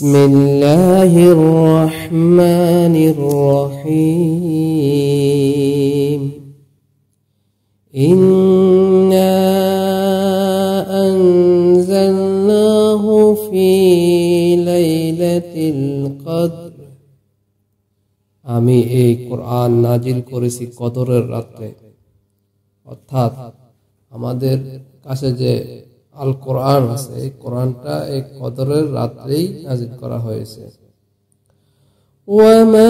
বিসমিল্লাহির রহমানির রহিম ইন্না আনজালনাহু ফি লাইলাতিল কদর। আমি এই কোরআন নাজিল করেছি কদরের রাতে। অর্থাৎ আমাদের কাছে যে আল কোরআন আছে, এই কোরআনটা এই কদরের রাত্রেই নাজিল করা হয়েছে। ওয়ামা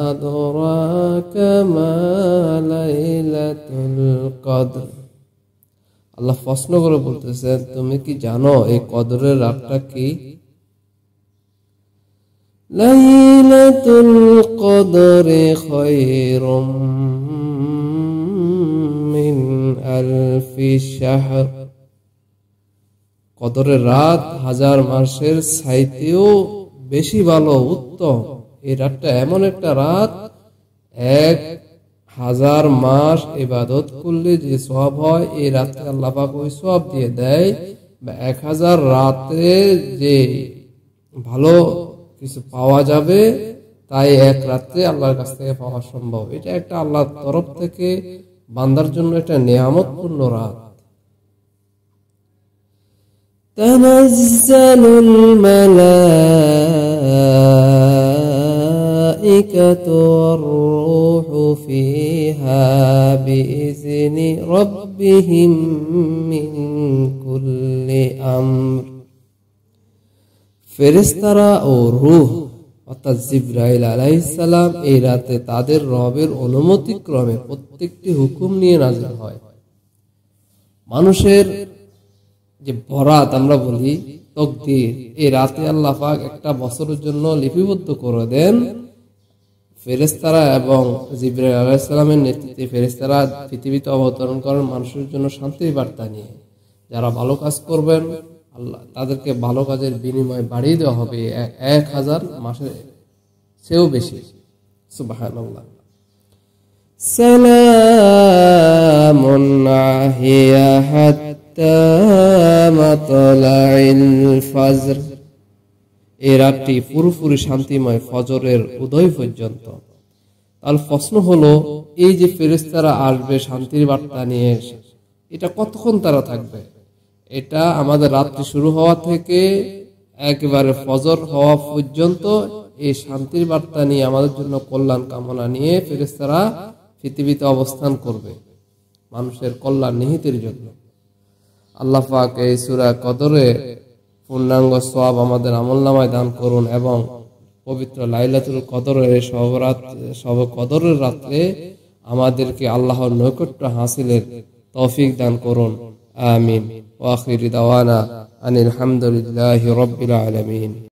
আদরাকা মা লাইলাতুল কদর। আল্লাহ প্রশ্ন করে বলতেছেন, তুমি কি জানো এই কদরের রাতটা কি? লাইলাতুল কদরি খায়রুম মিন আলফি শাহর। কদরের রাত হাজার মাসের চাইতেও বেশি ভালো, উত্তম। এই রাতটা এমন একটা রাত, 1000 মাস ইবাদত করলে যে সওয়াব হয়, এই রাতে আল্লাহ পাক ওই সওয়াব দিয়ে দেয়। 1000 রাতে যে ভালো কিছু পাওয়া যাবে, তাই এক রাতে আল্লাহর কাছ থেকে পাওয়া সম্ভব। এটা একটা আল্লাহর তরফ থেকে বান্দার জন্য একটা নিয়ামতপূর্ণ রাত। তানাজ্জালুল মালাইকাতু ওয়ার রূহু ফিহা বিইজনি রাব্বিহিম মিন কুল্লি আমর। ফেরেশতারা ও রূহ অর্থাৎ জিবরাইল আলাইহিস সালাম এই রাতে তাদের রবের অনুমতি ক্রমে প্রত্যেকটি হুকুম নিয়ে নাযিল হয়। মানুষের যে বরাত আমরা বলি, তাকদীর, এই রাতে আল্লাহ পাক একটা বছরের জন্য লিপিবদ্ধ করে দেন। ফেরেশতারা এবং জিবরাইল আলাইহিস সালামের নেতৃত্বে ফেরেশতারা পৃথিবীতে অবতরণ করেন মানুষের জন্য শান্তির বার্তা নিয়ে। যারা ভালো কাজ করবেন, আল্লাহ তাদেরকে ভালো কাজের বিনিময় বাড়িয়ে দেওয়া হবে 1000 মাসের চেয়েও বেশি। সুবহানাল্লাহ। সালামুন হিয়া হাত্তা মাতলাইল ফজর। এই রাতটি পুরোপুরি শান্তিময় ফজরের উদয় পর্যন্ত। তার প্রশ্ন হলো, এই যে ফেরেশতারা আসবে শান্তির বার্তা নিয়ে, এটা কতক্ষণ তারা থাকবে? এটা আমাদের রাত্রি শুরু হওয়া থেকে একেবারে ফজর হওয়া পর্যন্ত এই শান্তির বার্তা নিয়ে, আমাদের জন্য কল্যাণ কামনা নিয়ে ফেরেশতারা পৃথিবীতে অবস্থান করবে মানুষের কল্যাণ নিহিতের জন্য। আল্লাহ পাক এই সূরা কদরে পূর্ণাঙ্গ সওয়াব আমাদের আমলনামায় দান করুন এবং পবিত্র লাইলাতুল কদরের সব কদরের রাতে আমাদেরকে আল্লাহর নৈকট্য হাসিলের তৌফিক দান করুন। আমিন। ওয়া আখিরু দাওয়ানা আনিল হামদুলিল্লাহি রাব্বিল আলামিন।